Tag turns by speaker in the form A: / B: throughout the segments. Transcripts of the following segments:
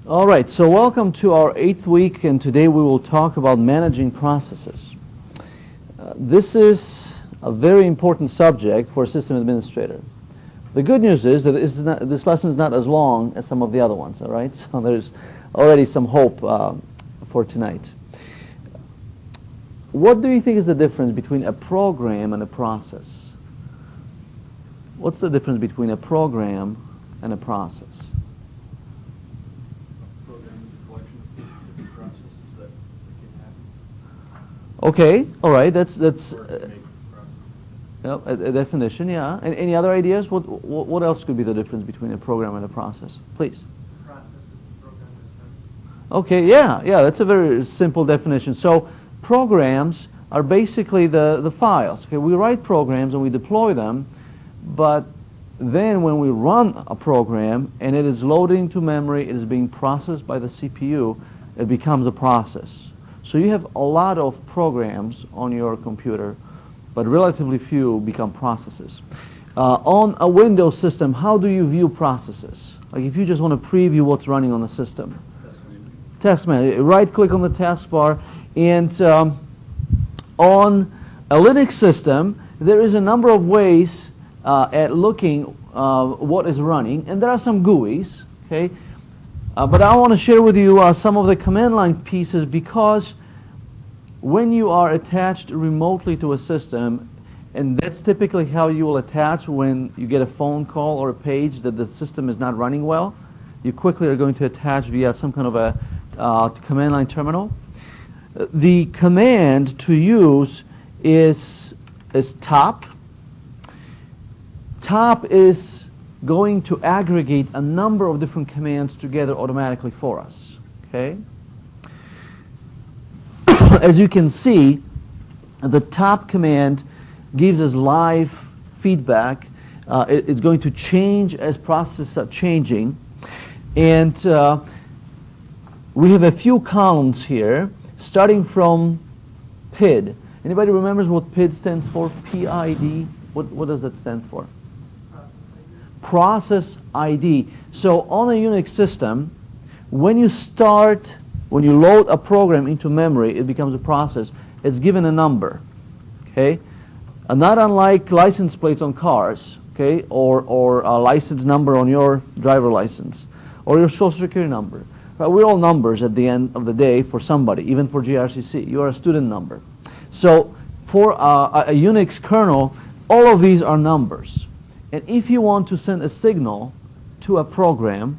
A: All right, so welcome to our 8th week, and today we will talk about managing processes. This is a very important subject for a system administrator. The good news is that this lesson is not as long as some of the other ones, all right? So there's already some hope for tonight. What do you think is the difference between a program and a process? What's the difference between a program and a process? Okay, all right, that's a definition, yeah. And any other ideas? What else could be the difference between a program and a process? Please.
B: Process is the program that's done.
A: Okay, yeah, that's a very simple definition. So programs are basically the files. Okay, we write programs and we deploy them, but then when we run a program and it is loading to memory, it is being processed by the CPU, it becomes a process. So you have a lot of programs on your computer, but relatively few become processes. On a Windows system, how do you view processes? Like if you just want to preview what's running on the system. Task manager. Right-click on the taskbar, and on a Linux system, there is a number of ways at looking what is running, and there are some GUIs, okay? But I want to share with you some of the command line pieces, because when you are attached remotely to a system, and that's typically how you will attach when you get a phone call or a page that the system is not running well, you quickly are going to attach via some kind of a command line terminal. The command to use is top. Top is going to aggregate a number of different commands together automatically for us, okay? As you can see, the top command gives us live feedback. It's going to change as processes are changing, and we have a few columns here, starting from PID. Anybody remembers what PID stands for? P-I-D? What does that stand for? Process ID. So on a Unix system, when you load a program into memory, it becomes a process. It's given a number, okay? Not unlike license plates on cars, okay, or a license number on your driver license, or your social security number. Right? We're all numbers at the end of the day for somebody, even for GRCC. You are a student number. So for a Unix kernel, all of these are numbers. And if you want to send a signal to a program,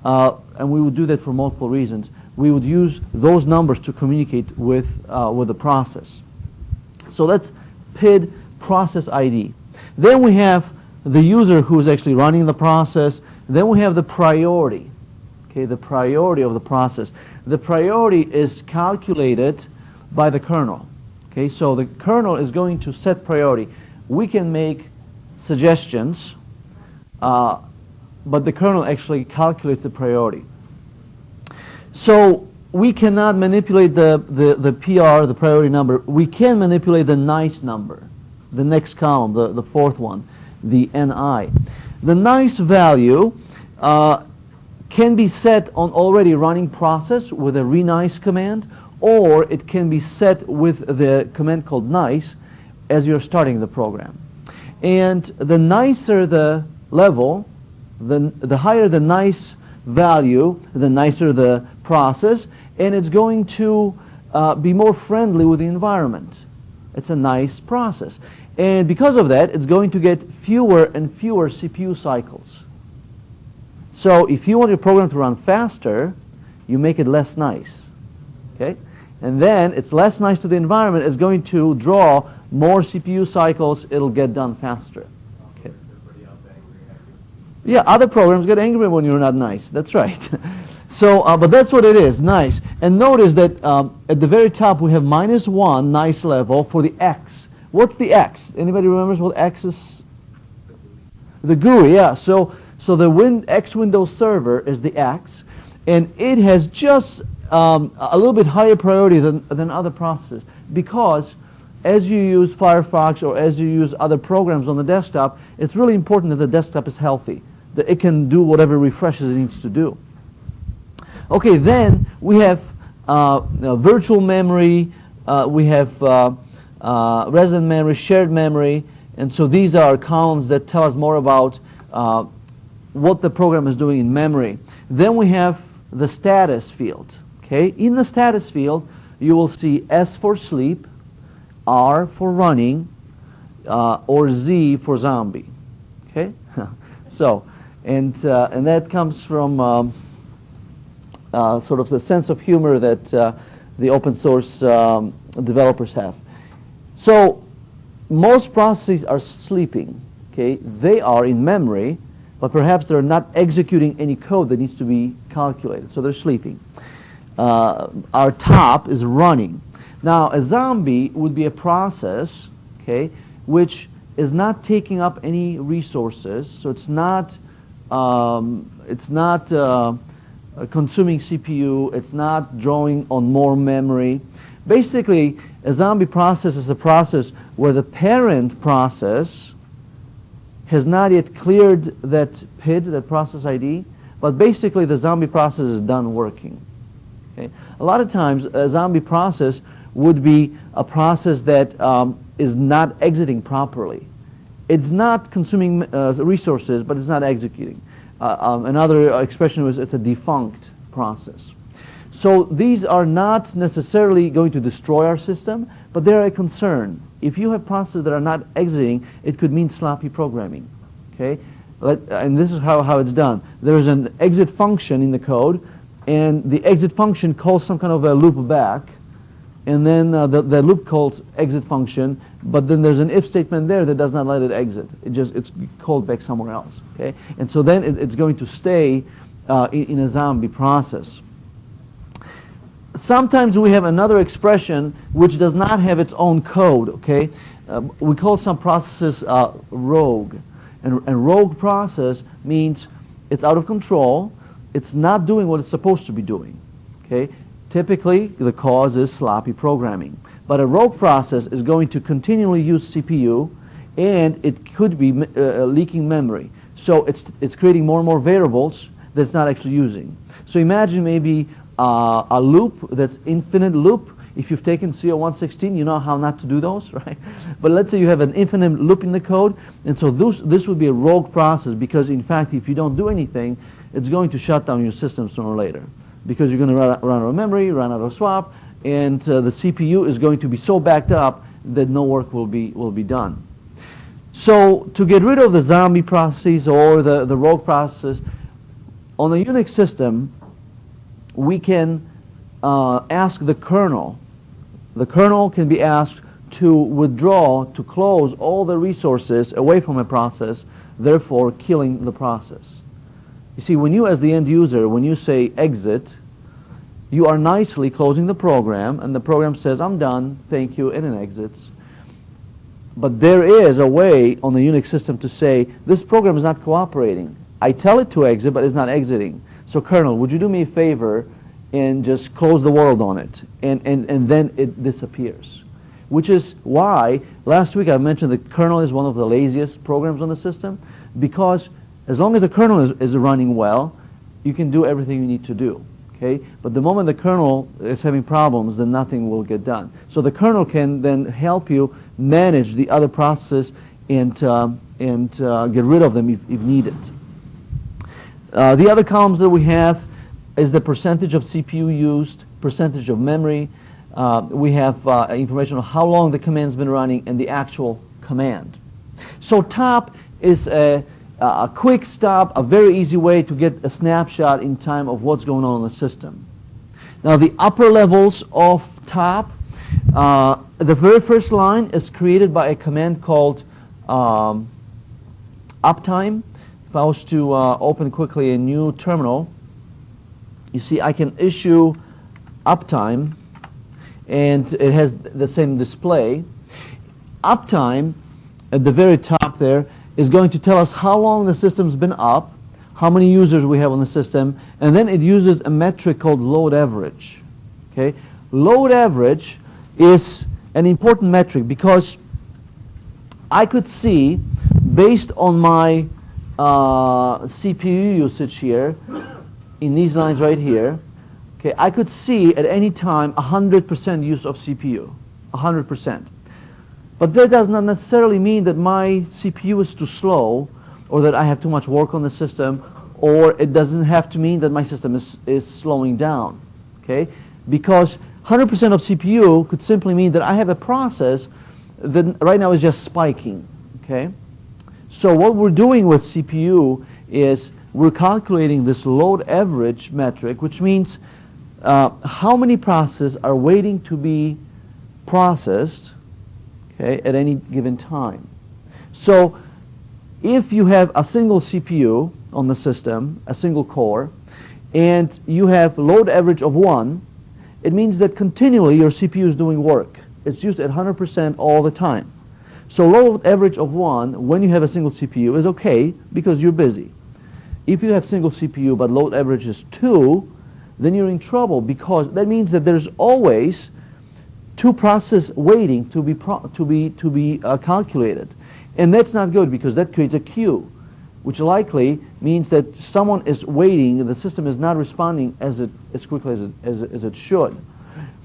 A: and we would do that for multiple reasons, we would use those numbers to communicate with the process. So that's PID, process ID. Then we have the user who is actually running the process. Then we have the priority, okay, the priority of the process. The priority is calculated by the kernel. Okay, so the kernel is going to set priority. We can make suggestions, but the kernel actually calculates the priority. So we cannot manipulate the PR, the priority number. We can manipulate the nice number, the next column, the fourth one, the NI. The nice value can be set on already running process with a renice command, or it can be set with the command called nice as you're starting the program. And the nicer the level, the higher the nice value, the nicer the process, and it's going to be more friendly with the environment. It's a nice process. And because of that, it's going to get fewer and fewer CPU cycles. So if you want your program to run faster, you make it less nice. Okay? And then it's less nice to the environment. It's going to draw more CPU cycles. It'll get done faster. Okay. Yeah, other programs get angry when you're not nice. That's right. So, but that's what it is, nice. And notice that at the very top we have -1 nice level for the X. What's the X? Anybody remembers what X is? The GUI, yeah. So the X Windows Server is the X, and it has just a little bit higher priority than other processes, because as you use Firefox or as you use other programs on the desktop, it's really important that the desktop is healthy, that it can do whatever refreshes it needs to do. Okay, then we have virtual memory, we have resident memory, shared memory, and so these are columns that tell us more about what the program is doing in memory. Then we have the status field. Okay, in the status field, you will see S for sleep, R for running, or Z for zombie. Okay, so and that comes from sort of the sense of humor that the open source developers have. So most processes are sleeping. Okay, they are in memory, but perhaps they're not executing any code that needs to be calculated, so they're sleeping. Our top is running. Now, a zombie would be a process, okay, which is not taking up any resources, so it's not consuming CPU, it's not drawing on more memory. Basically, a zombie process is a process where the parent process has not yet cleared that PID, that process ID, but basically the zombie process is done working. Okay? A lot of times, a zombie process would be a process that is not exiting properly. It's not consuming resources, but it's not executing. Another expression was it's a defunct process. So these are not necessarily going to destroy our system, but they're a concern. If you have processes that are not exiting, it could mean sloppy programming. Okay? And this is how it's done. There's an exit function in the code, and the exit function calls some kind of a loop back, and then the loop calls exit function, but then there's an if statement there that does not let it exit. It's called back somewhere else. Okay? And so then it's going to stay in a zombie process. Sometimes we have another expression which does not have its own code. Okay? We call some processes rogue. And rogue process means it's out of control, it's not doing what it's supposed to be doing. Okay? Typically, the cause is sloppy programming. But a rogue process is going to continually use CPU, and it could be leaking memory. So it's creating more and more variables that it's not actually using. So imagine maybe a loop that's infinite loop. If you've taken CO116, you know how not to do those, right? But let's say you have an infinite loop in the code, and so this would be a rogue process, because in fact, if you don't do anything, it's going to shut down your system sooner or later, because you're going to run out of memory, run out of swap, and the CPU is going to be so backed up that no work will be done. So to get rid of the zombie processes or the rogue processes, on a Unix system, we can ask the kernel. The kernel can be asked to withdraw, to close all the resources away from a process, therefore killing the process. You see, when you as the end user, when you say exit, you are nicely closing the program, and the program says, I'm done, thank you, and it exits. But there is a way on the Unix system to say, this program is not cooperating. I tell it to exit, but it's not exiting. So kernel, would you do me a favor and just close the world on it, and then it disappears. Which is why last week I mentioned the kernel is one of the laziest programs on the system, because as long as the kernel is running well, you can do everything you need to do. Okay? But the moment the kernel is having problems, then nothing will get done. So the kernel can then help you manage the other processes and get rid of them if needed. The other columns that we have is the percentage of CPU used, percentage of memory. We have information on how long the command's been running and the actual command. So top is a quick stop, a very easy way to get a snapshot in time of what's going on in the system. Now the upper levels of top, the very first line is created by a command called uptime. If I was to open quickly a new terminal, you see I can issue uptime, and it has the same display. Uptime at the very top there is going to tell us how long the system's been up, how many users we have on the system, and then it uses a metric called load average. Okay? Load average is an important metric because I could see, based on my CPU usage here, in these lines right here, Okay, I could see at any time 100% use of CPU, 100%. But that does not necessarily mean that my CPU is too slow, or that I have too much work on the system, or it doesn't have to mean that my system is slowing down. Okay, because 100% of CPU could simply mean that I have a process that right now is just spiking. Okay, so what we're doing with CPU is we're calculating this load average metric, which means how many processes are waiting to be processed, okay, at any given time. So if you have a single CPU on the system, a single core, and you have load average of 1, it means that continually your CPU is doing work. It's used at 100% all the time. So load average of 1 when you have a single CPU is okay because you're busy. If you have single CPU but load average is 2, then you're in trouble, because that means that there's always 2 processes waiting to be calculated, and that's not good because that creates a queue, which likely means that someone is waiting and the system is not responding as quickly as it should.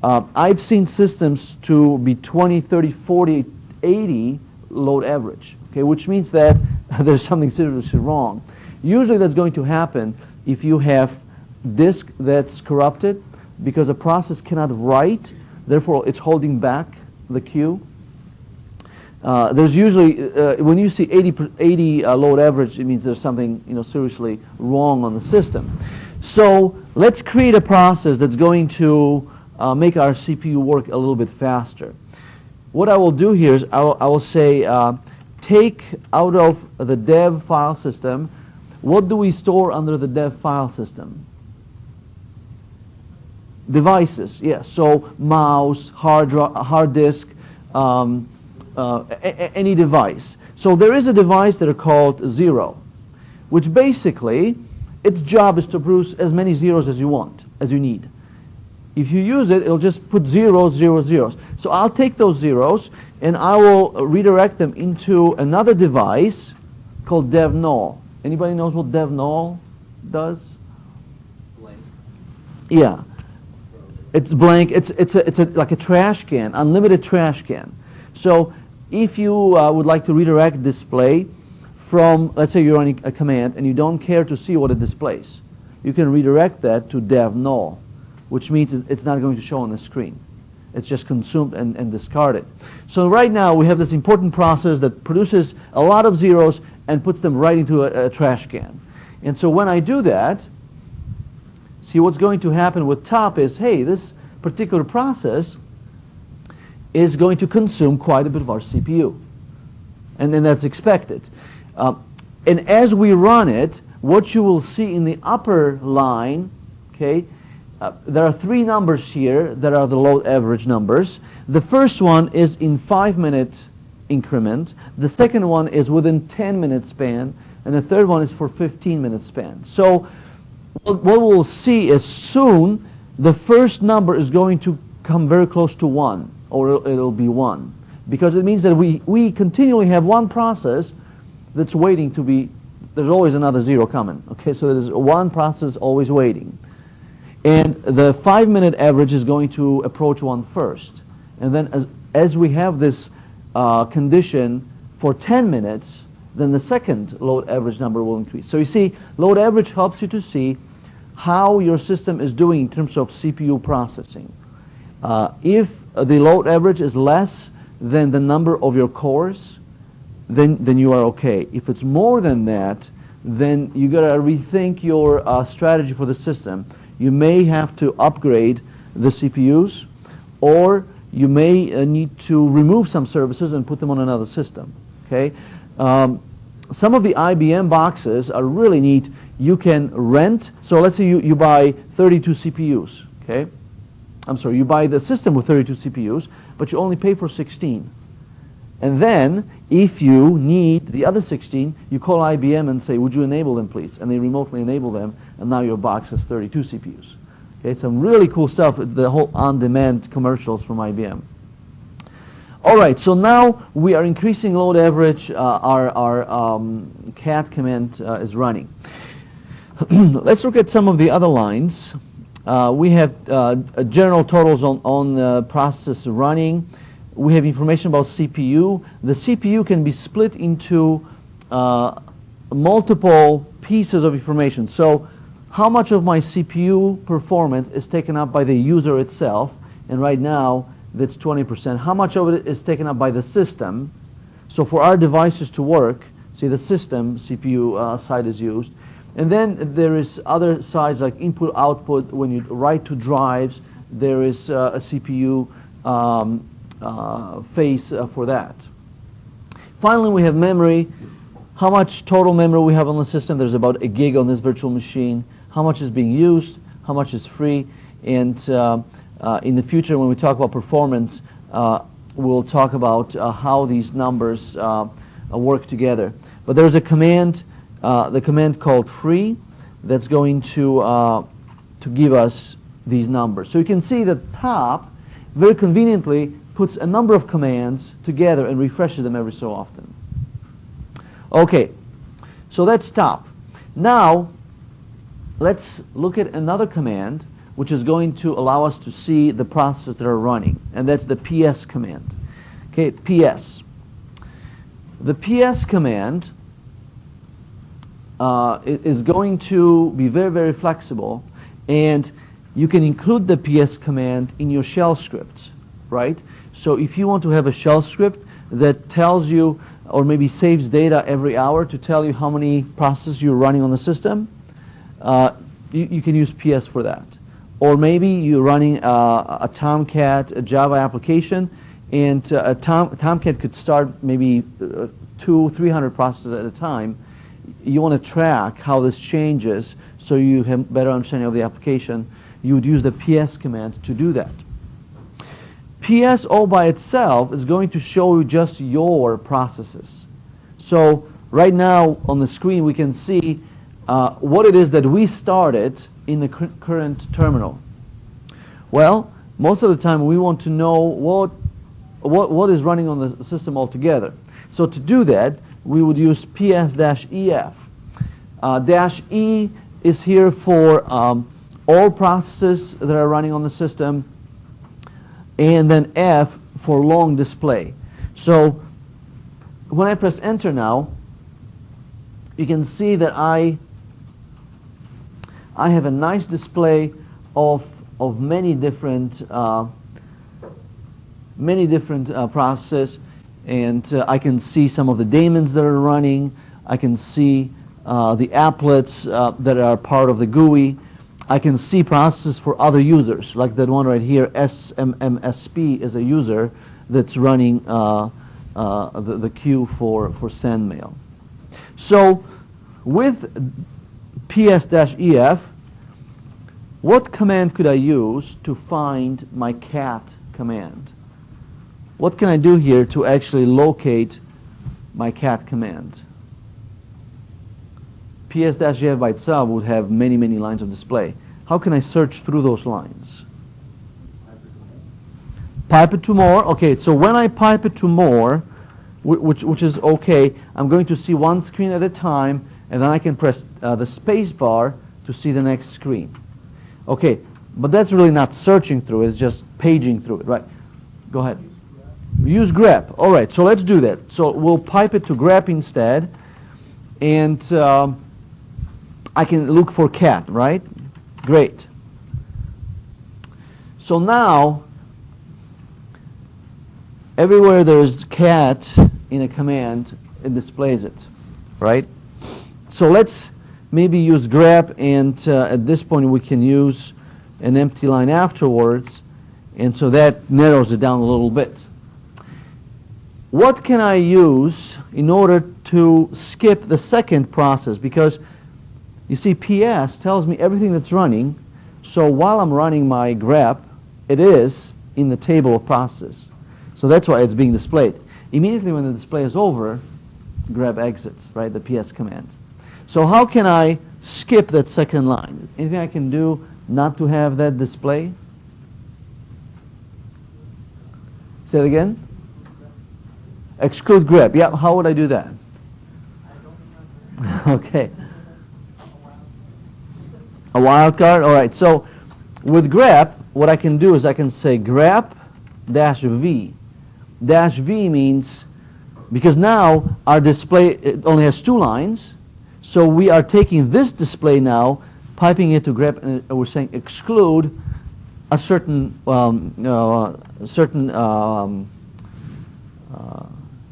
A: I've seen systems to be 20, 30, 40, 80 load average, okay, which means that there's something seriously wrong. Usually that's going to happen if you have disk that's corrupted, because a process cannot write, therefore it's holding back the queue. There's usually, when you see 80 load average, it means there's something seriously wrong on the system. So let's create a process that's going to make our CPU work a little bit faster. What I will do here is I will say take out of the dev file system, what do we store under the dev file system? Devices, yes. So mouse, hard disk, any device. So there is a device that are called 0, which basically its job is to produce as many zeros as you want, as you need. If you use it, it'll just put zeros, zeros, zeros. So I'll take those zeros and I will redirect them into another device called dev null. Anybody knows what dev null does?
B: Blank.
A: Yeah. It's blank. It's like a trash can, unlimited trash can. So if you would like to redirect display from, let's say you're running a command and you don't care to see what it displays, you can redirect that to dev null, which means it's not going to show on the screen. It's just consumed and discarded. So right now we have this important process that produces a lot of zeros and puts them right into a trash can. And so when I do that, see, what's going to happen with top is, hey, this particular process is going to consume quite a bit of our CPU. And then that's expected. And as we run it, what you will see in the upper line, okay, there are 3 numbers here that are the load average numbers. The first one is in 5-minute increment. The second one is within 10-minute span. And the third one is for 15-minute span. So what we'll see is soon the first number is going to come very close to 1, or it'll be 1, because it means that we continually have one process that's waiting to be, there's always another 0 coming, okay, so there's one process always waiting. And the 5-minute average is going to approach 1 first, and then as we have this condition for 10 minutes, then the second load average number will increase. So you see, load average helps you to see how your system is doing in terms of CPU processing. If the load average is less than the number of your cores, then you are okay. If it's more than that, then you gotta rethink your strategy for the system. You may have to upgrade the CPUs, or you may need to remove some services and put them on another system. Okay. Some of the IBM boxes are really neat. You can rent, so let's say you buy 32 CPUs, okay? I'm sorry, you buy the system with 32 CPUs, but you only pay for 16. And then, if you need the other 16, you call IBM and say, would you enable them, please? And they remotely enable them, and now your box has 32 CPUs. Okay, some really cool stuff, the whole on-demand commercials from IBM. All right, so now we are increasing load average. Our cat command is running. Let's look at some of the other lines. We have general totals on the process running. We have information about CPU. The CPU can be split into multiple pieces of information. So how much of my CPU performance is taken up by the user itself? And right now, that's 20%. How much of it is taken up by the system? So for our devices to work, see the system CPU side is used. And then there is other sides like input, output. When you write to drives, there is a CPU face for that. Finally, we have memory. How much total memory we have on the system? There's about 1 gig on this virtual machine. How much is being used? How much is free? And in the future, when we talk about performance, we'll talk about how these numbers work together. But there's a command, the command called free, that's going to give us these numbers. So you can see that top very conveniently puts a number of commands together and refreshes them every so often. Okay, so that's top. Now, let's look at another command which is going to allow us to see the processes that are running, and that's the PS command. Okay, PS. The PS command is going to be very, very flexible, and you can include the PS command in your shell scripts, right? So if you want to have a shell script that tells you, or maybe saves data every hour to tell you how many processes you're running on the system, you can use PS for that. Or maybe you're running a Tomcat, a Java application, and Tomcat could start maybe 200-300 processes at a time. You want to track how this changes so you have better understanding of the application. You would use the PS command to do that. PS all by itself is going to show you just your processes. So right now on the screen we can see what it is that we started in the current terminal. Well, most of the time we want to know what is running on the system altogether. So to do that, we would use PS-EF. -E is here for all processes that are running on the system, and then F for long display. So when I press enter now, you can see that I have a nice display of many different processes, and I can see some of the daemons that are running. I can see the applets that are part of the GUI. I can see processes for other users, like that one right here, SMMSP is a user that's running the queue for SendMail. So with PS-EF, what command could I use to find my cat command? What can I do here to actually locate my cat command? PS-EF by itself would have many, many lines of display. How can I search through those lines? Pipe it to more. Okay, so when I pipe it to more, which is okay, I'm going to see one screen at a time, and then I can press the space bar to see the next screen. Okay, but that's really not searching through it, it's just paging through it, right? Go ahead. Use grep. All right, so let's do that. So we'll pipe it to grep instead, and I can look for cat, right? Great. So now, everywhere there's cat in a command, it displays it, right? So let's maybe use grep, and at this point we can use an empty line afterwards, and so that narrows it down a little bit. What can I use in order to skip the second process? Because you see, PS tells me everything that's running, so while I'm running my grep, it is in the table of processes. So that's why it's being displayed. Immediately when the display is over, grep exits, right, the PS command. So how can I skip that second line? Anything I can do not to have that display? Say it again? Exclude grep. Yeah, how would I do that? Okay. A wildcard? All right, so With grep, what I can do is I can say grep dash v. Dash v means, because now our display it only has 2 lines, so we are taking this display now, piping it to grep, and we're saying exclude a certain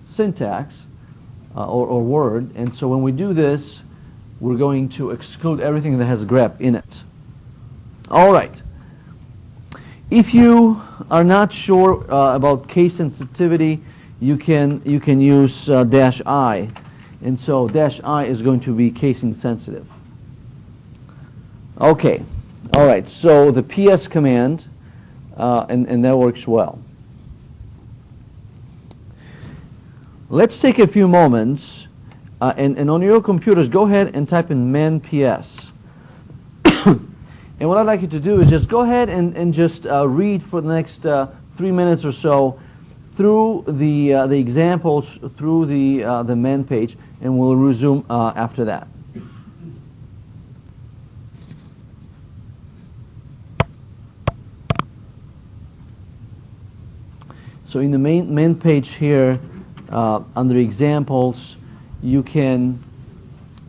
A: syntax or word, and so when we do this, we're going to exclude everything that has grep in it. All right. If you are not sure about case sensitivity, you can use dash I, and so dash I is going to be case insensitive. Okay. All right. So the PS command, and that works well. Let's take a few moments, and on your computers, go ahead and type in man PS. And what I'd like you to do is just go ahead and just read for the next 3 minutes or so through the examples, through the man page, and we'll resume after that. So in the main page here, under examples, you can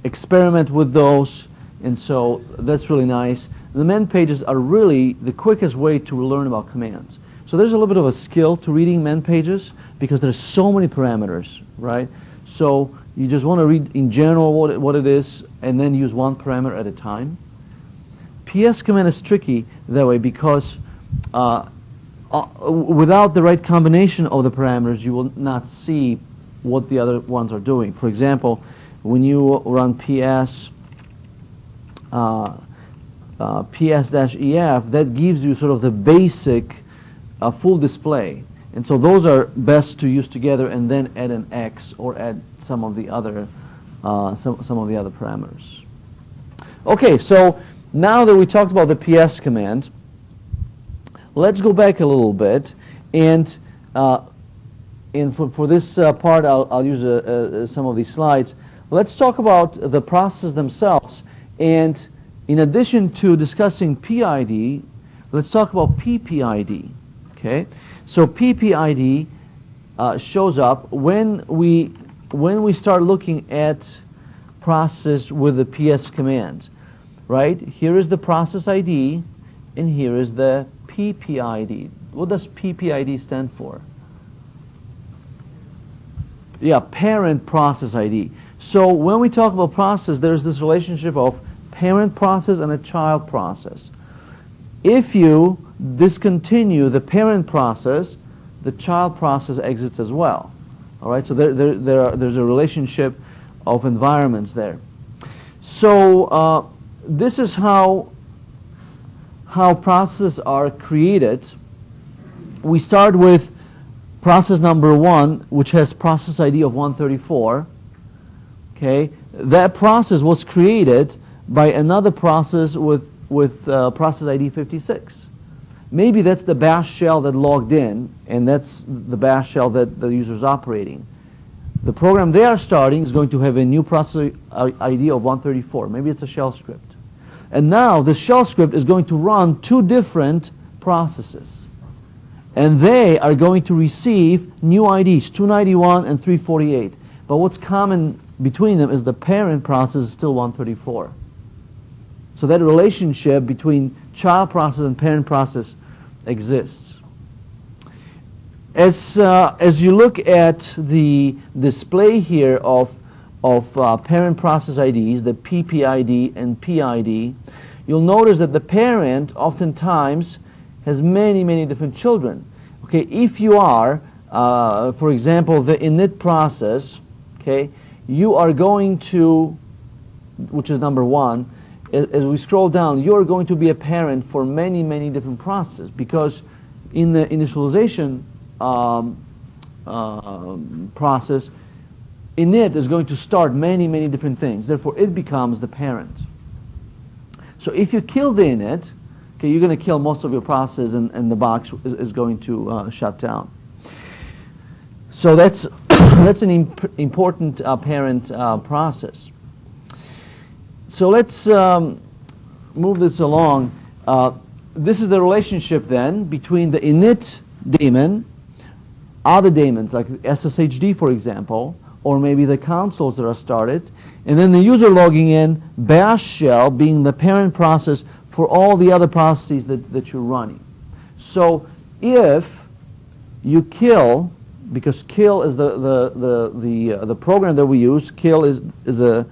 A: experiment with those, and so that's really nice. The man pages are really the quickest way to learn about commands. So there's a little bit of a skill to reading man pages because there's so many parameters, right? So you just want to read in general what it is and then use one parameter at a time. PS command is tricky that way because without the right combination of the parameters, you will not see what the other ones are doing. For example, when you run PS, PS-EF, that gives you sort of the basic full display. And so those are best to use together and then add an X or add some of the other parameters. Okay, so now that we talked about the PS command, let's go back a little bit, and for this part, I'll use some of these slides. Let's talk about the processes themselves, and in addition to discussing PID, let's talk about PPID. Okay, so PPID shows up when we start looking at process with the PS command. Right? Here is the process ID, and here is the PPID. What does PPID stand for? Yeah, parent process ID. So when we talk about process, there's this relationship of parent process and a child process. If you discontinue the parent process, the child process exits as well. All right, so there's a relationship of environments there. So this is how processes are created. We start with process number 1, which has process ID of 134. Okay, that process was created by another process with process ID 56. Maybe that's the bash shell that logged in, and that's the bash shell that the user is operating. The program they are starting is going to have a new process ID of 134. Maybe it's a shell script. And now the shell script is going to run 2 different processes. And they are going to receive new IDs, 291 and 348. But what's common between them is the parent process is still 134. So that relationship between child process and parent process exists. As you look at the display here of parent process IDs, the PPID and PID, you'll notice that the parent oftentimes has many different children. Okay, if you are, for example, the init process, okay, you are going to, which is number 1, as we scroll down, you are going to be a parent for many different processes, because in the initialization process, init is going to start many different things. Therefore, it becomes the parent. So if you kill the init, okay, you're going to kill most of your processes, and the box is going to shut down. So that's that's an important parent process. So let's move this along. this is the relationship then between the init daemon, other daemons like SSHD for example, or maybe the consoles that are started, and then the user logging in, bash shell being the parent process for all the other processes that you're running. So if you kill, because kill is the program that we use, kill is a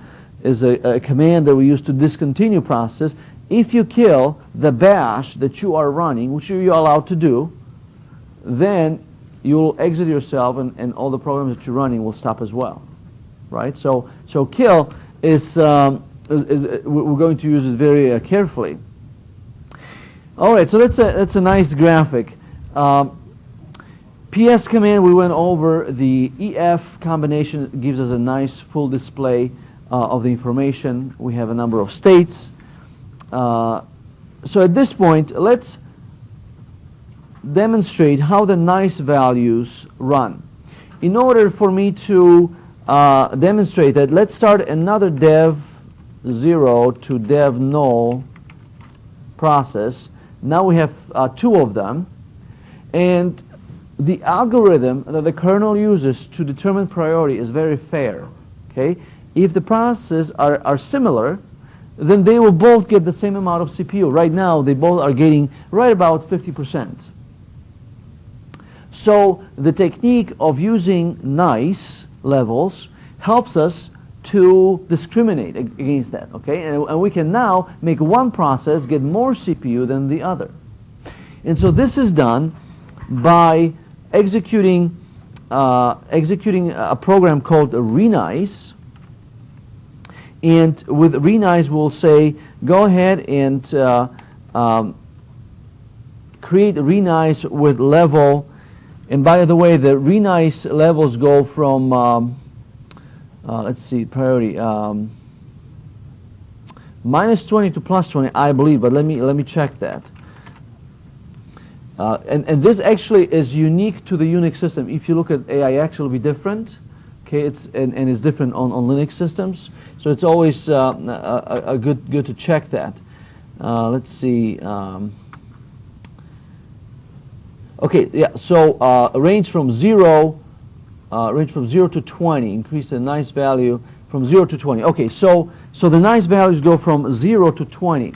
A: command that we use to discontinue process. If you kill the bash that you are running, which you're allowed to do, then you'll exit yourself and all the programs that you're running will stop as well, right? So kill is we're going to use it very carefully. All right, so that's a nice graphic. PS command, we went over. The EF combination gives us a nice full display of the information. We have a number of states. So at this point, let's demonstrate how the nice values run. In order for me to demonstrate that, let's start another dev 0 to dev null process. Now we have two of them, and the algorithm that the kernel uses to determine priority is very fair. Okay, if the processes are similar, then they will both get the same amount of CPU. Right now, they both are getting right about 50%. So the technique of using nice levels helps us to discriminate against that, okay? And we can now make one process get more CPU than the other. And so this is done by executing a program called renice. And with renice, we'll say, go ahead and create renice with level. And by the way, the renice levels go from, let's see, priority, minus 20 to plus 20, I believe, but let me check that. And this actually is unique to the Unix system. If you look at AIX, it'll be different. Okay, and it's different on Linux systems. So it's always good to check that. Let's see. Okay, yeah. So range from 0 to 20. Increase the nice value from 0 to 20. Okay, so the nice values go from 0 to 20.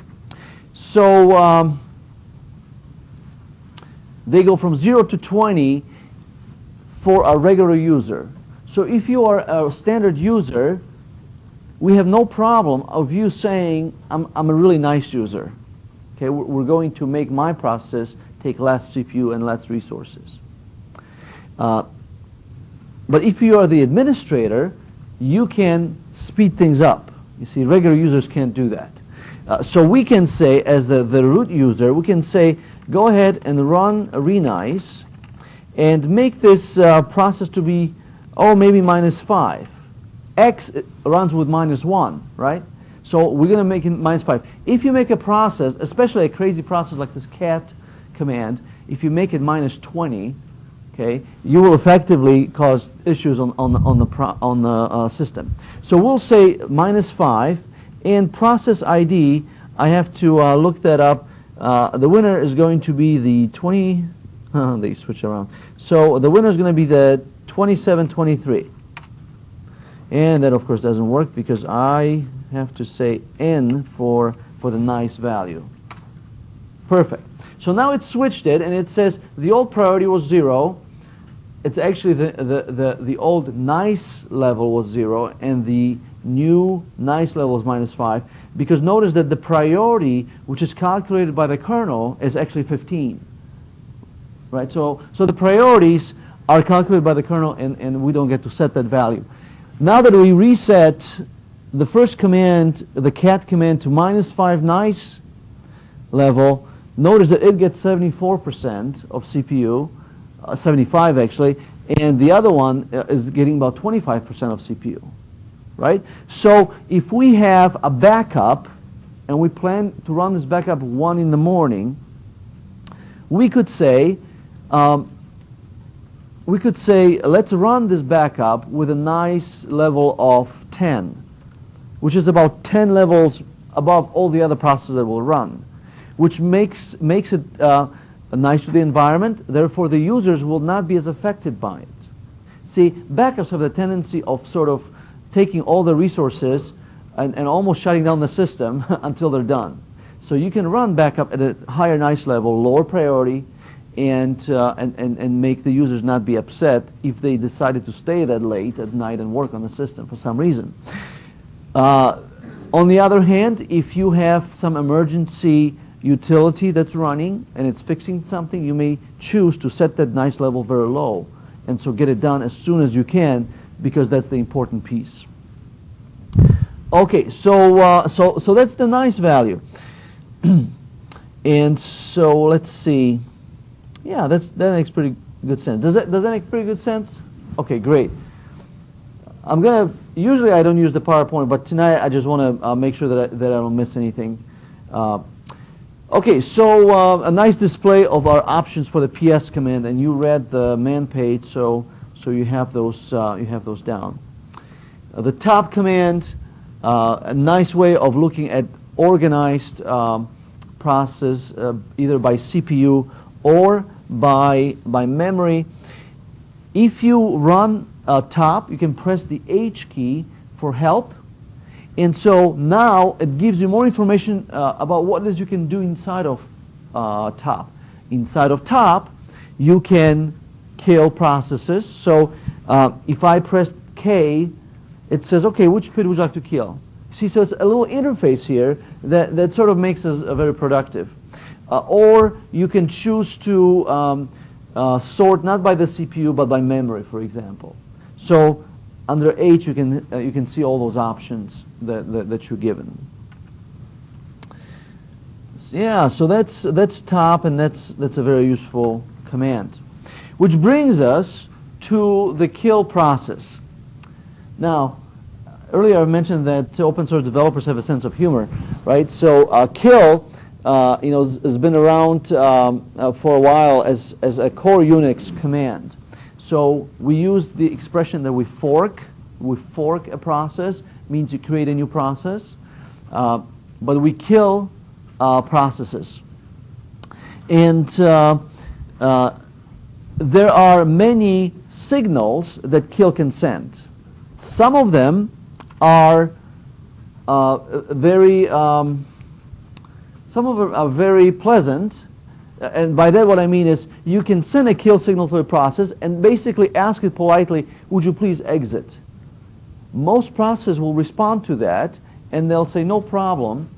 A: So they go from 0 to 20 for a regular user. So if you are a standard user, we have no problem of you saying, I'm a really nice user. Okay, we're going to make my process take less CPU and less resources. But if you are the administrator, you can speed things up. You see, regular users can't do that. So we can say, as the root user, we can say, go ahead and run a renice and make this process to be, maybe -5. X runs with -1, right? So we're going to make it -5. If you make a process, especially a crazy process like this cat command, if you make it -20, okay, you will effectively cause issues on the system. So we'll say -5, and process ID, I have to look that up. The winner is going to be the 20. They switch around. So the winner is going to be the 2723. And that, of course, doesn't work because I have to say N for the nice value. Perfect. So now it's switched it, and it says the old priority was 0. It's actually the old nice level was 0, and the new nice level is -5. Because notice that the priority, which is calculated by the kernel, is actually 15. Right? So the priorities are calculated by the kernel, and we don't get to set that value. Now that we reset the first command, the cat command, to -5 nice level, notice that it gets 74% of CPU, 75 actually, and the other one is getting about 25% of CPU, right? So if we have a backup, and we plan to run this backup 1 in the morning, we could say, let's run this backup with a nice level of 10, which is about 10 levels above all the other processes that will run. which makes it nice to the environment. Therefore, the users will not be as affected by it. See, backups have the tendency of sort of taking all the resources and almost shutting down the system until they're done. So you can run backup at a higher nice level, lower priority, and make the users not be upset if they decided to stay that late at night and work on the system for some reason. On the other hand, if you have some emergency utility that's running and it's fixing something, you may choose to set that nice level very low, and so get it done as soon as you can, because that's the important piece. Okay, so that's the nice value. And so let's see. Yeah, that makes pretty good sense. Does that make pretty good sense? Okay, great. Usually I don't use the PowerPoint, but tonight I just want to make sure that I don't miss anything. Okay, so a nice display of our options for the PS command, and you read the man page, so you have those down. The top command, a nice way of looking at organized process, either by CPU or by memory. If you run top, you can press the H key for help, and so now it gives you more information about what it is you can do inside of top. Inside of top, you can kill processes. So if I press K, it says, okay, which bit would you like to kill? See, so it's a little interface here that sort of makes us very productive. Or you can choose to sort not by the CPU but by memory, for example. So under H you can see all those options that you're given. Yeah, so that's top, and that's a very useful command. Which brings us to the kill process. Now, earlier I mentioned that open source developers have a sense of humor, right? So kill, has been around for a while as a core Unix command. So we use the expression that we fork a process, means you create a new process, but we kill processes. And there are many signals that kill can send. Some of them are very pleasant, and by that what I mean is you can send a kill signal to a process and basically ask it politely, would you please exit? Most processes will respond to that, and they'll say, no problem.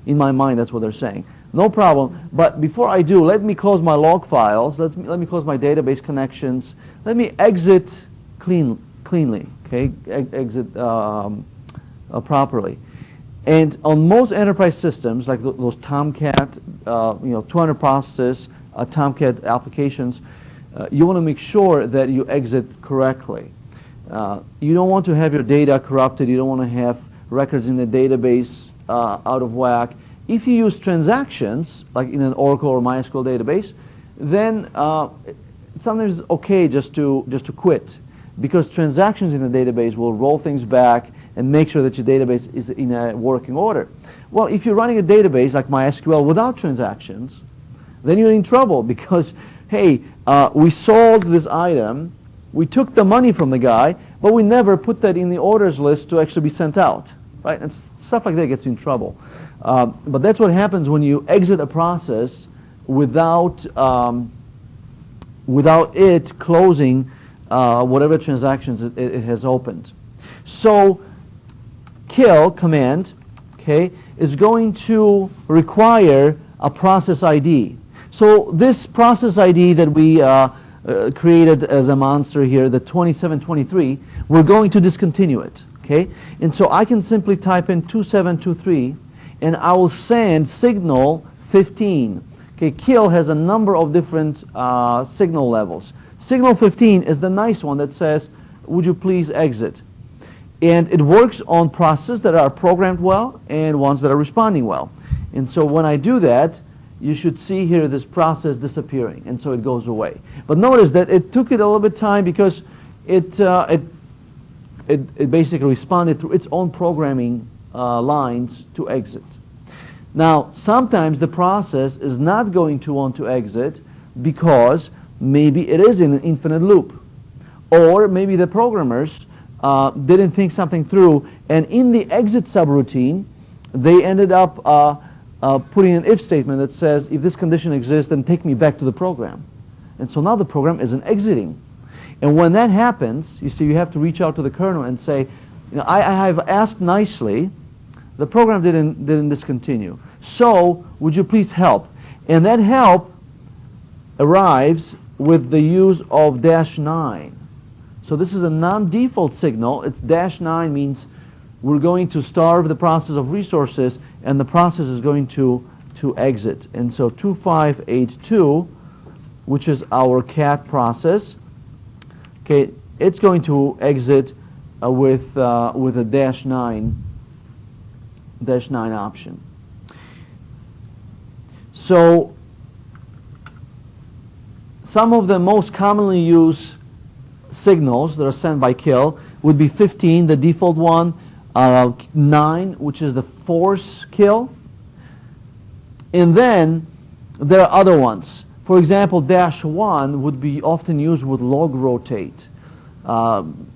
A: In my mind, that's what they're saying. No problem, but before I do, let me close my log files, let me close my database connections, let me exit cleanly, okay, exit properly. And on most enterprise systems, like those Tomcat, 200 processes, Tomcat applications, you want to make sure that you exit correctly. You don't want to have your data corrupted. You don't want to have records in the database out of whack. If you use transactions, like in an Oracle or MySQL database, then sometimes it's okay just to quit, because transactions in the database will roll things back and make sure that your database is in a working order. Well, if you're running a database like MySQL without transactions, then you're in trouble, because, hey, we sold this item, we took the money from the guy, but we never put that in the orders list to actually be sent out, right? And stuff like that gets you in trouble. But that's what happens when you exit a process without it closing whatever transactions it has opened. So kill command, okay, is going to require a process ID. So this process ID that we created as a monster here, the 2723, we're going to discontinue it, okay? And so I can simply type in 2723, and I will send signal 15. Okay, kill has a number of different signal levels. Signal 15 is the nice one that says, would you please exit? And it works on processes that are programmed well and ones that are responding well. And so when I do that, you should see here this process disappearing, and so it goes away. But notice that it took it a little bit of time, because it basically responded through its own programming lines to exit. Now, sometimes the process is not going to want to exit because maybe it is in an infinite loop. Or maybe the programmers didn't think something through, and in the exit subroutine, they ended up putting an if statement that says, if this condition exists, then take me back to the program. And so now the program isn't exiting. And when that happens, you see, you have to reach out to the kernel and say, I have asked nicely, the program didn't discontinue. So would you please help? And that help arrives with the use of -9. So this is a non-default signal. It's -9 means we're going to starve the process of resources, and the process is going to exit. And so 2582, which is our cat process, okay, it's going to exit with a -9 option. So some of the most commonly used signals that are sent by kill would be 15, the default one, 9, which is the force kill, and then there are other ones. For example, -1 would be often used with log rotate.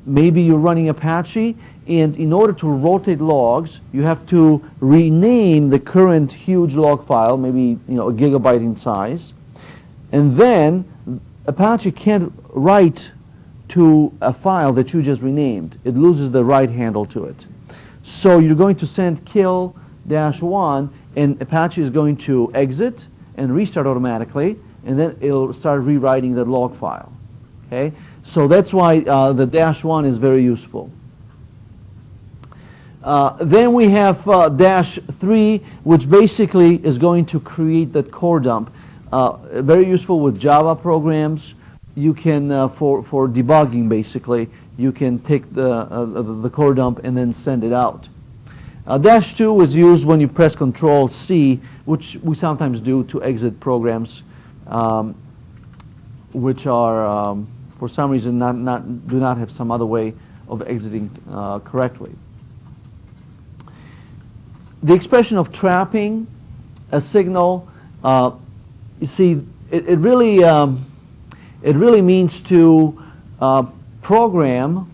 A: Maybe you're running Apache, and in order to rotate logs, you have to rename the current huge log file, maybe a gigabyte in size, and then Apache can't write to a file that you just renamed. It loses the write handle to it. So you're going to send kill -1, and Apache is going to exit and restart automatically, and then it'll start rewriting the log file. Okay, so that's why the -1 is very useful. Then we have -3, which basically is going to create that core dump. Very useful with Java programs. You can, for debugging basically, you can take the core dump and then send it out. -2 is used when you press Control-C, which we sometimes do to exit programs which are, for some reason, do not have some other way of exiting correctly. The expression of trapping a signal, you see, it really means to program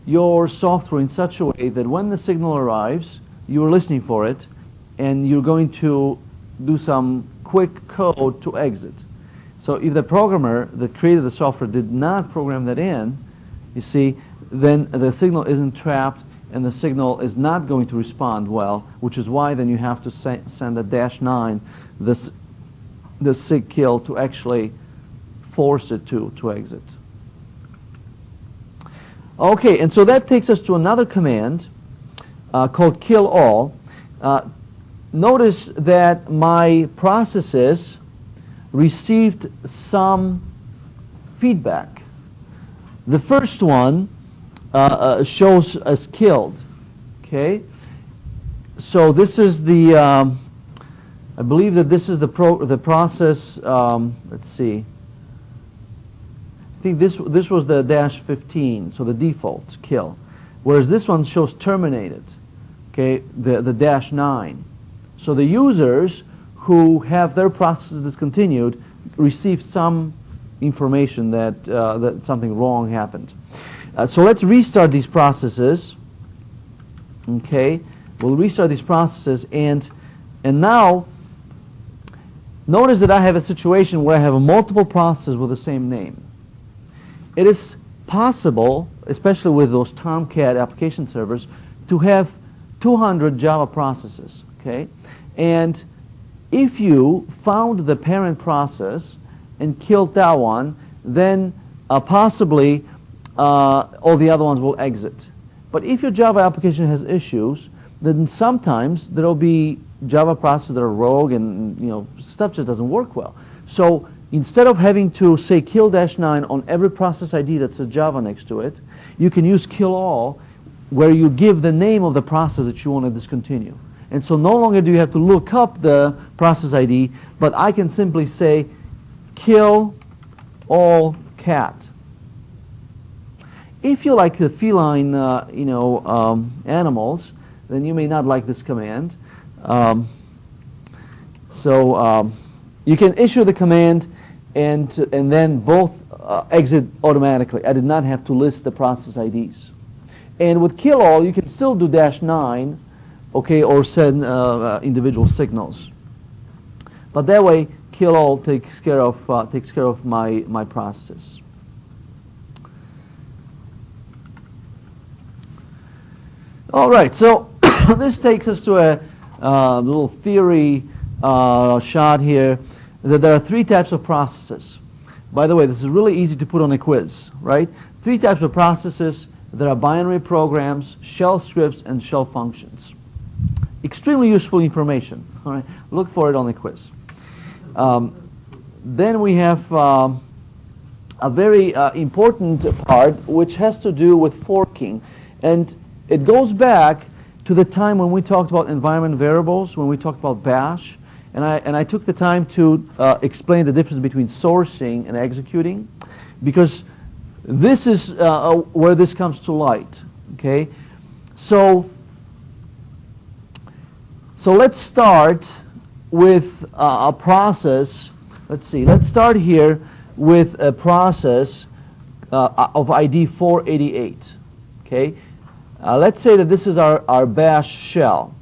A: your software in such a way that when the signal arrives, you're listening for it, and you're going to do some quick code to exit. So if the programmer that created the software did not program that in, you see, then the signal isn't trapped, and the signal is not going to respond well, which is why then you have to send a -9, the sig kill, to actually force it to exit. Okay, and so that takes us to another command called kill all. Notice that my processes received some feedback. The first one shows as killed. Okay, so this is the I believe that this is the process. Let's see. I think this was the -15, so the default kill, whereas this one shows terminated. Okay, the -9. So the users who have their processes discontinued receive some information that something wrong happened. So let's restart these processes. Okay, we'll restart these processes, and now notice that I have a situation where I have multiple processes with the same name. It is possible, especially with those Tomcat application servers, to have 200 Java processes. Okay, and if you found the parent process and killed that one, then possibly all the other ones will exit. But if your Java application has issues, then sometimes there will be Java processes that are rogue, and stuff just doesn't work well. So instead of having to say kill -9 on every process ID that says Java next to it, you can use kill all, where you give the name of the process that you want to discontinue. And so no longer do you have to look up the process ID, but I can simply say kill all cat. If you like the feline, animals, then you may not like this command. So you can issue the command and then both exit automatically. I did not have to list the process IDs. And with kill all, you can still do -9, okay, or send individual signals. But that way, kill all takes care of my process. All right, so this takes us to a little theory shot here, that there are 3 types of processes. By the way, this is really easy to put on a quiz, right? 3 types of processes. There are binary programs, shell scripts, and shell functions. Extremely useful information. All right, look for it on the quiz. Then we have a very important part which has to do with forking, and it goes back to the time when we talked about environment variables, when we talked about bash, and I took the time to explain the difference between sourcing and executing, because this is where this comes to light. Okay, so let's start with a process. Let's see. Let's start here with a process of ID 488. Okay. Let's say that this is our bash shell.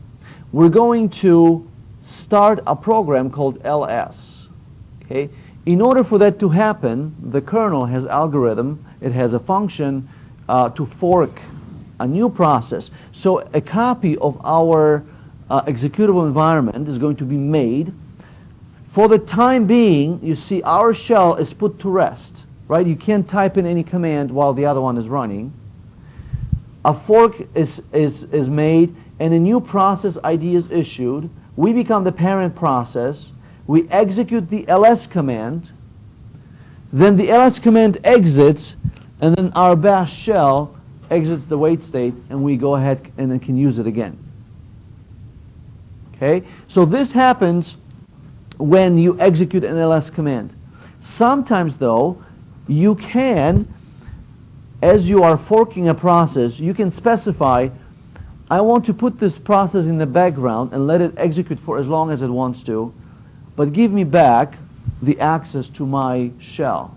A: We're going to start a program called ls. Okay. In order for that to happen, the kernel has algorithm. It has a function to fork a new process. So a copy of our executable environment is going to be made. For the time being, you see our shell is put to rest, right? You can't type in any command while the other one is running. A fork is made, and a new process ID is issued. We become the parent process. We execute the ls command. Then the ls command exits, and then our bash shell exits the wait state, and we go ahead and then can use it again. Okay? So this happens when you execute an ls command. Sometimes, though, you can, as you are forking a process, you can specify, I want to put this process in the background and let it execute for as long as it wants to, but give me back the access to my shell.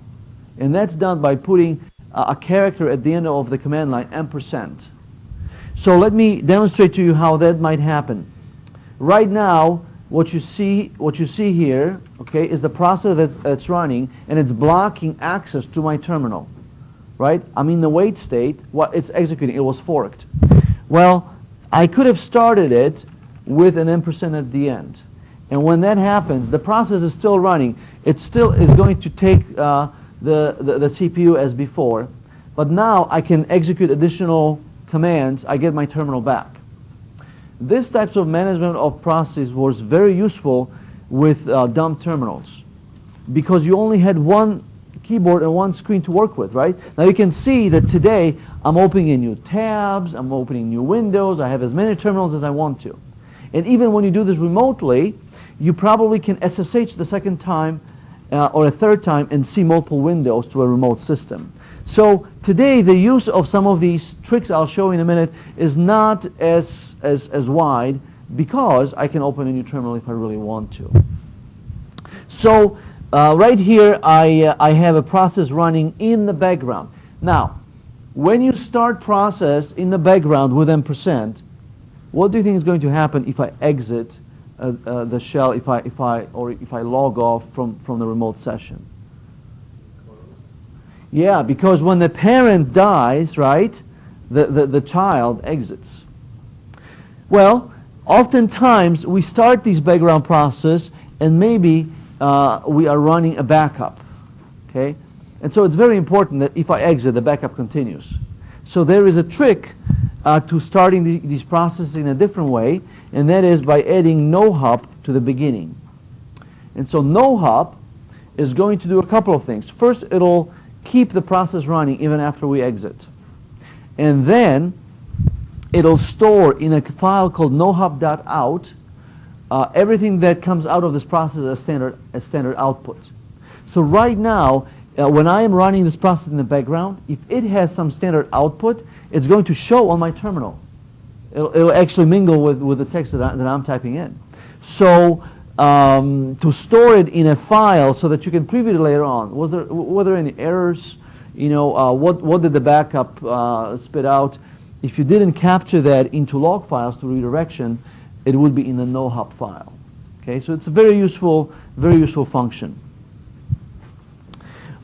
A: And that's done by putting a character at the end of the command line, %. So let me demonstrate to you how that might happen. Right now, what you see here, okay, is the process that's running, and it's blocking access to my terminal. Right? I'm in the wait state. What it's executing, it was forked. Well, I could have started it with an % at the end. And when that happens, the process is still running. It still is going to take the CPU as before. But now I can execute additional commands. I get my terminal back. This type of management of processes was very useful with dumb terminals, because you only had one keyboard and one screen to work with, right? Now you can see that today I'm opening new tabs, I'm opening new windows, I have as many terminals as I want to. And even when you do this remotely, you probably can SSH the second time or a third time and see multiple windows to a remote system. So today the use of some of these tricks I'll show in a minute is not as wide, because I can open a new terminal if I really want to. So right here, I have a process running in the background. Now, when you start process in the background with %, what do you think is going to happen if I exit the shell, if I log off from the remote session? Yeah, because when the parent dies, right, the child exits. Well, oftentimes we start these background processes, and maybe we are running a backup, okay? And so it's very important that if I exit, the backup continues. So there is a trick to starting these processes in a different way, and that is by adding no hop to the beginning. And so no hop is going to do a couple of things. First, it'll keep the process running even after we exit. And then it'll store in a file called nohop.out everything that comes out of this process as standard output. So right now, when I am running this process in the background, if it has some standard output, it's going to show on my terminal. It'll actually mingle with the text that I'm typing in. So to store it in a file so that you can preview it later on. Were there any errors? What did the backup spit out? If you didn't capture that into log files to redirection, it would be in a no-hop file. Okay, so it's a very useful function.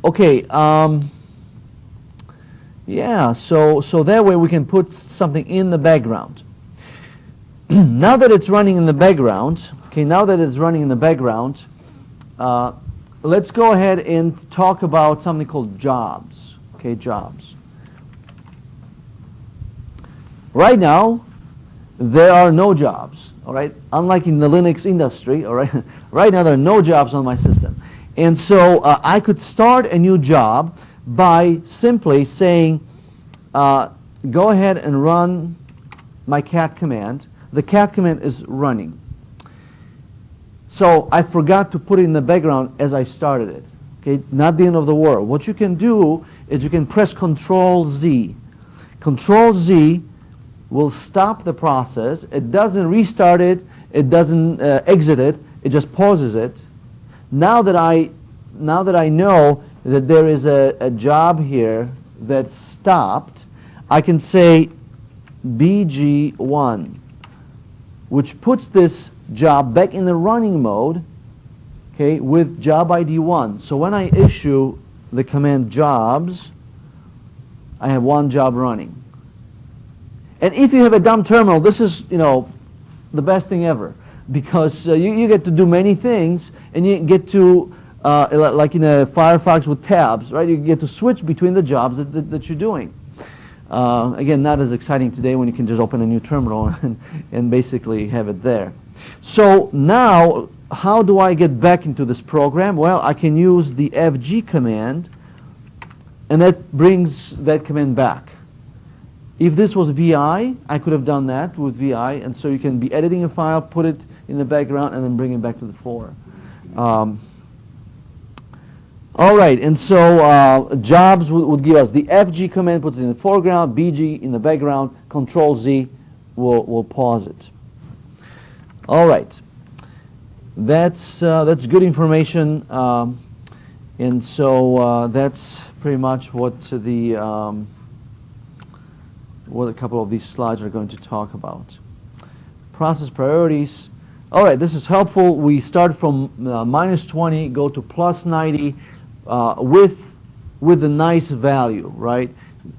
A: Okay, yeah, so that way we can put something in the background. Now that it's running in the background, let's go ahead and talk about something called jobs. Okay, jobs. Right now, there are no jobs. All right, unlike in the Linux industry. All right, right now there are no jobs on my system, and so I could start a new job by simply saying, go ahead and run my cat command. The cat command is running. So I forgot to put it in the background as I started it. Okay, not the end of the world. What you can do is you can press Control-Z. Control-Z will stop the process. It doesn't restart it. It doesn't exit it. It just pauses it. Now that I know that there is a job here that's stopped, I can say BG1, which puts this job back in the running mode, okay, with job ID 1. So when I issue the command jobs, I have one job running. And if you have a dumb terminal, this is, the best thing ever, because you get to do many things, and you get to, like in a Firefox with tabs, right? You get to switch between the jobs that you're doing. Again, not as exciting today when you can just open a new terminal and basically have it there. So now, how do I get back into this program? Well, I can use the fg command, and that brings that command back. If this was VI, I could have done that with VI, and so you can be editing a file, put it in the background, and then bring it back to the fore. All right, and so jobs would give us the fg command, puts it in the foreground, bg in the background, Control-Z will pause it. All right, that's good information, and so that's pretty much what what a couple of these slides are going to talk about. Process priorities. All right, this is helpful. We start from -20, go to +90 with the nice value, right?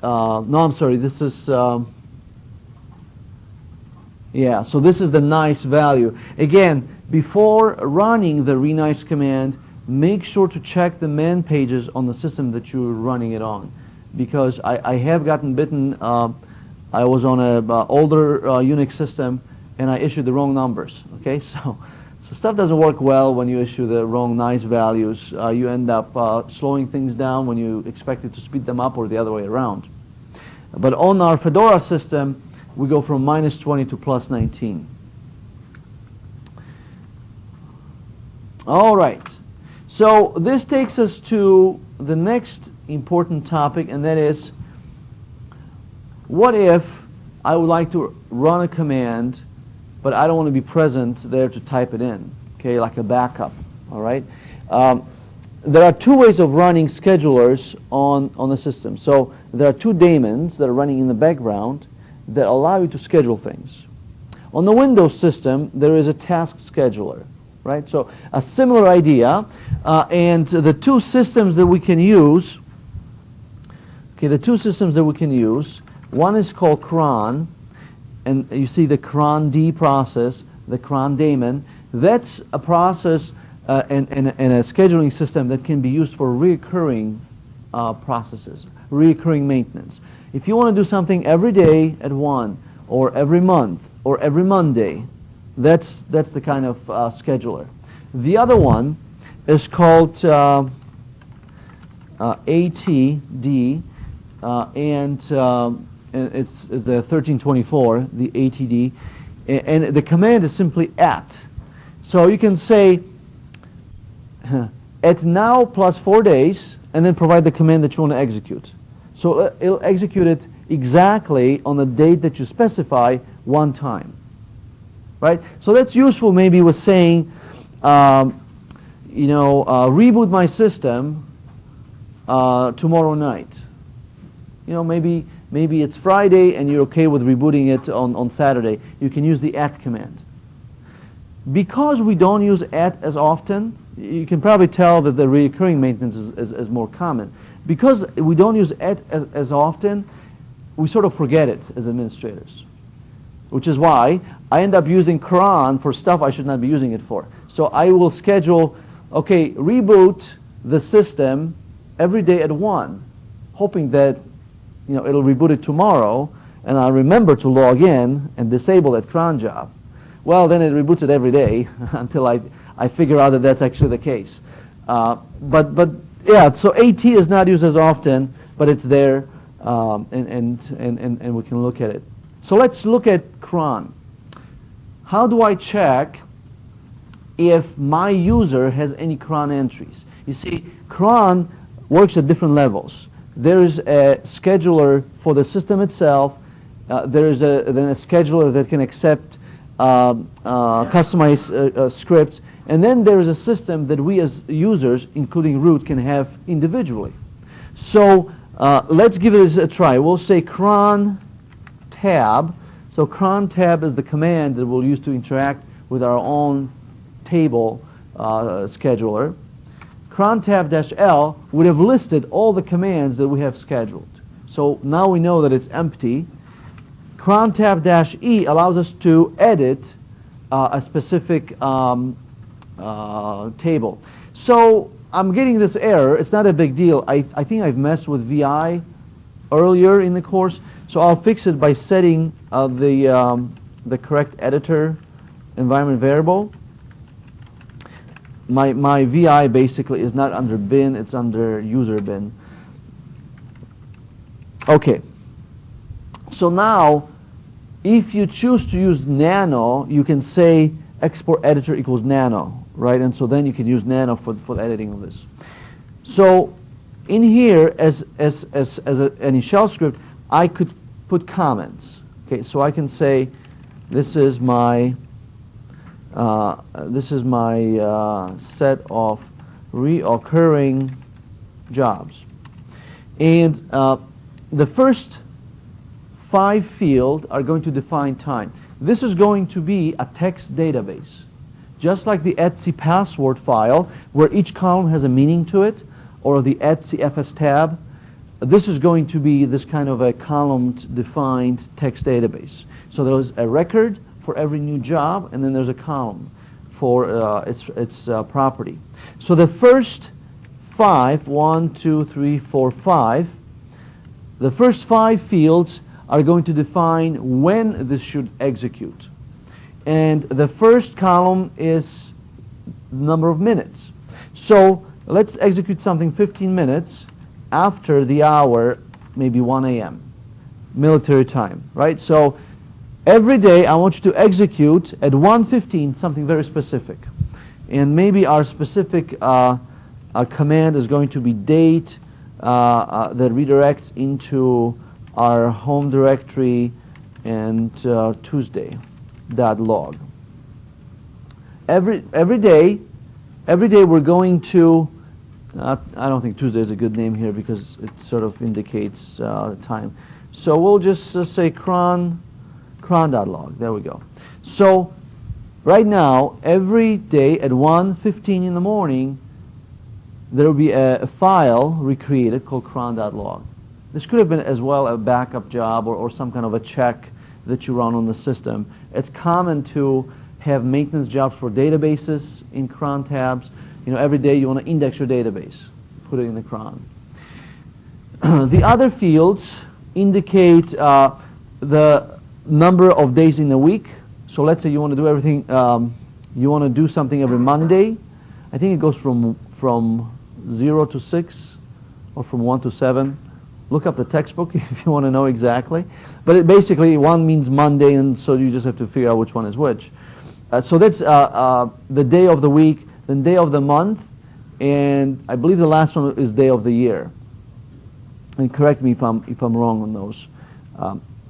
A: No, I'm sorry. This is yeah. So this is the nice value. Again, before running the renice command, make sure to check the man pages on the system that you're running it on, because I have gotten bitten. I was on an older Unix system, and I issued the wrong numbers. Okay, so stuff doesn't work well when you issue the wrong nice values. You end up slowing things down when you expect it to speed them up, or the other way around. But on our Fedora system, we go from -20 to +19. All right. So this takes us to the next important topic, and that is, what if I would like to run a command, but I don't want to be present there to type it in, okay, like a backup, all right? There are two ways of running schedulers on the system. So there are two daemons that are running in the background that allow you to schedule things. On the Windows system, there is a task scheduler, right? So a similar idea, and the two systems that we can use, one is called cron, and you see the cron-d process, the cron daemon. That's a process and a scheduling system that can be used for recurring processes, recurring maintenance. If you want to do something every day at 1, or every month, or every Monday, that's the kind of scheduler. The other one is called ATD, and it's the 1324, the ATD, and the command is simply @. So you can say at now plus 4 days, and then provide the command that you want to execute. So it'll execute it exactly on the date that you specify one time, right? So that's useful maybe with saying, reboot my system tomorrow night. Maybe it's Friday and you're okay with rebooting it on Saturday. You can use the @ command. Because we don't use @ as often, you can probably tell that the recurring maintenance is more common. Because we don't use @ as often, we sort of forget it as administrators, which is why I end up using cron for stuff I should not be using it for. So I will schedule, okay, reboot the system every day at 1, hoping that it'll reboot it tomorrow, and I'll remember to log in and disable that cron job. Well, then it reboots it every day until I figure out that that's actually the case. But yeah, so AT is not used as often, but it's there, and we can look at it. So let's look at cron. How do I check if my user has any cron entries? You see, cron works at different levels. There is a scheduler for the system itself. There is then a scheduler that can accept customized scripts. And then there is a system that we as users, including root, can have individually. So let's give this a try. We'll say cron tab. So cron tab is the command that we'll use to interact with our own table scheduler. Cron tab -L would have listed all the commands that we have scheduled. So now we know that it's empty. Cron tab -E allows us to edit a specific table. So I'm getting this error. It's not a big deal. I think I've messed with VI earlier in the course, so I'll fix it by setting the correct editor environment variable. My VI basically is not under bin, it's under user bin. Okay, so now if you choose to use nano, you can say export editor equals nano, right? And so then you can use nano for the editing of this. So in here, as any shell script, I could put comments. Okay, so I can say this is my set of reoccurring jobs, and the first 5 fields are going to define time. This is going to be a text database, just like the etc password file, where each column has a meaning to it, or the etc fs tab. This is going to be this kind of a column defined text database. So there's a record for every new job, and then there's a column for its property. So the first 5, 1, 2, 3, 4, 5, the first 5 fields are going to define when this should execute. And the first column is number of minutes. So let's execute something 15 minutes after the hour, maybe 1 a.m., military time, right? So every day I want you to execute at 1:15 something very specific. And maybe our specific command is going to be date that redirects into our home directory and Tuesday.log. Every day we're going to, I don't think Tuesday is a good name here because it sort of indicates time. So we'll just say cron.log. There we go. So right now, every day at 1:15 in the morning, there will be a file recreated called cron.log. This could have been as well a backup job or some kind of a check that you run on the system. It's common to have maintenance jobs for databases in cron tabs. Every day you want to index your database, put it in the cron. The other fields indicate the number of days in a week. So let's say you want to do everything, you want to do something every Monday. I think it goes from 0 to 6 or from 1 to 7. Look up the textbook if you want to know exactly. But it basically, one means Monday, and so you just have to figure out which one is which. So that's the day of the week, then day of the month, and I believe the last one is day of the year. And correct me if I'm wrong on those.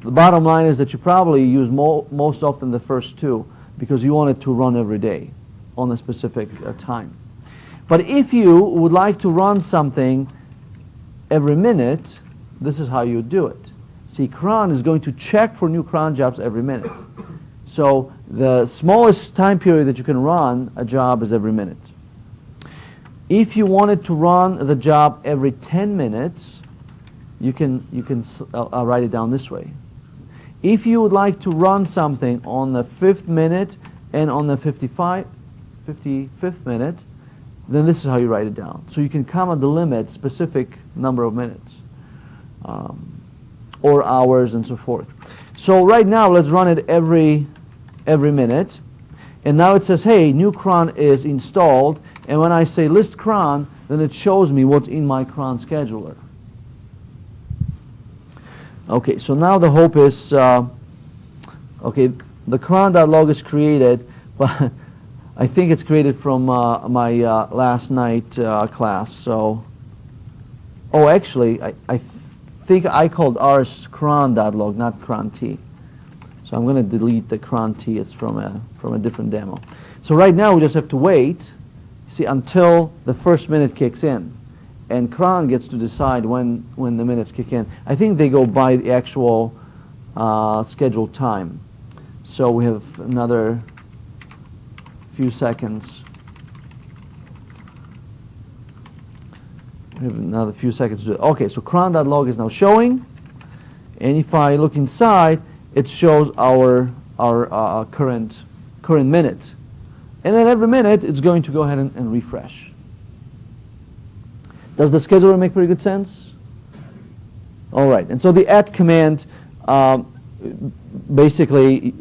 A: The bottom line is that you probably use most often the first 2 because you want it to run every day. on a specific time. But if you would like to run something every minute, this is how you do it. See, cron is going to check for new cron jobs every minute. So the smallest time period that you can run a job is every minute. If you wanted to run the job every 10 minutes, you can I'll write it down this way. If you would like to run something on the 5th minute and on the 55th minute, then this is how you write it down. So you can comma delimit specific number of minutes or hours and so forth. So right now, let's run it every minute. And now it says, hey, new cron is installed. And when I say list cron, then it shows me what's in my cron scheduler. Okay, so now the hope is, okay, the cron.log is created, but I think it's created from my last night class. So, oh, actually, I think I called ours cron.log, not cron.t. So I'm going to delete the cron.t. It's from a different demo. So right now we just have to wait, see, until the first minute kicks in, and cron gets to decide when the minutes kick in. I think they go by the actual scheduled time. So we have another few seconds. We have another few seconds to do it. Okay, so cron.log is now showing, and if I look inside, it shows our current minute. And then every minute, it's going to go ahead and refresh. Does the scheduler make pretty good sense? All right, and so the at command, basically,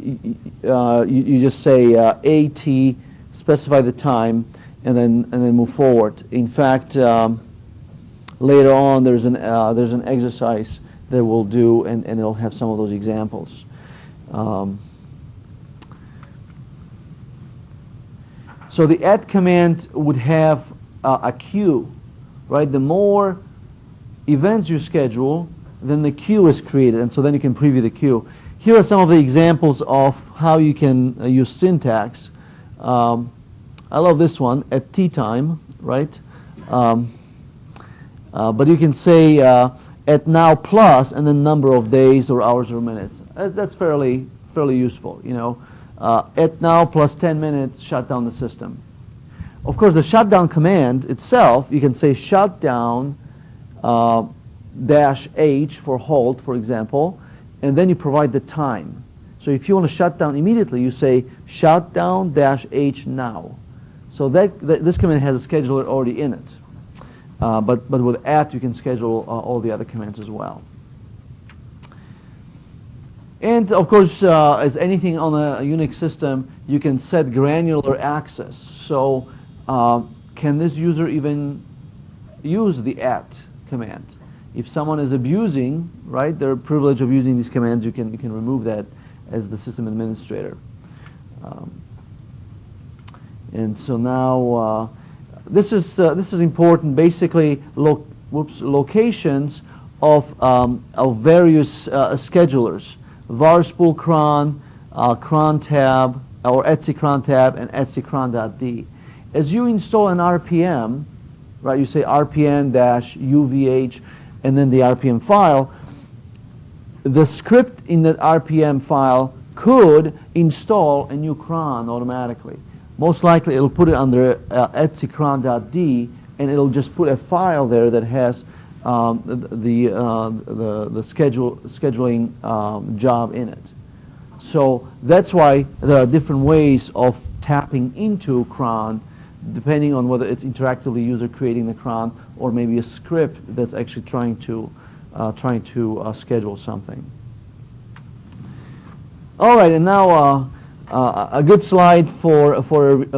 A: you just say at, specify the time, and then move forward. In fact, later on, there's an exercise that we'll do, and it'll have some of those examples. So the at command would have a queue, right? The more events you schedule, then the queue is created, and so then you can preview the queue. Here are some of the examples of how you can use syntax. I love this one, at tea time, right? But you can say at now plus and then number of days or hours or minutes. That's fairly useful, you know. At now plus 10 minutes, shut down the system. Of course, the shutdown command itself, you can say shutdown -h for halt, for example, and then you provide the time. So if you want to shut down immediately, you say shutdown -h now. So this command has a scheduler already in it. But with at, you can schedule all the other commands as well. And of course, as anything on a Unix system, you can set granular access. So can this user even use the at command? If someone is abusing, right, their privilege of using these commands, you can remove that as the system administrator. And so now this is important. Basically, locations of various schedulers: var spool cron, cron tab, or etc cron tab, and etc cron.d. As you install an RPM, right? You say rpm-uvh, and then the RPM file. The script in that RPM file could install a new cron automatically. Most likely, it'll put it under etc cron.d, and it'll just put a file there that has the scheduling job in it. So that's why there are different ways of tapping into cron, depending on whether it's interactively user creating the cron or maybe a script that's actually trying to schedule something. All right, and now a good slide for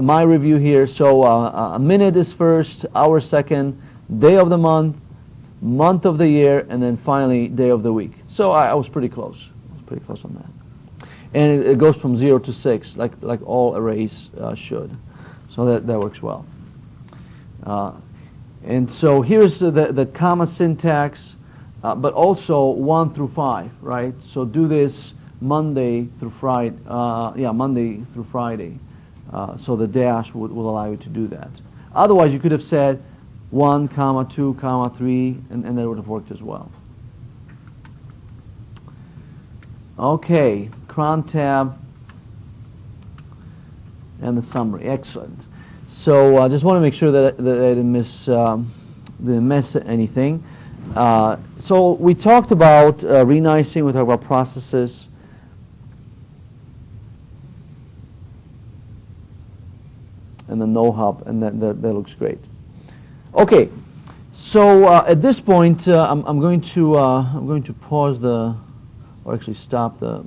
A: my review here. So a minute is first, hour second, day of the month of the year, and then finally day of the week. So I was pretty close. I was pretty close on that. And it goes from 0 to 6, like all arrays should. So that works well. And so here's the comma syntax, but also 1 through 5, right? So do this Monday through Friday. Monday through Friday. So the dash will allow you to do that. Otherwise, you could have said 1, comma, 2, comma, 3, and that would have worked as well. Okay, cron tab and the summary. Excellent. So I just want to make sure that I didn't miss anything. So we talked about renicing, we talked about processes. And the no hub, and that looks great. Okay, so at this point, I'm going to pause or actually stop the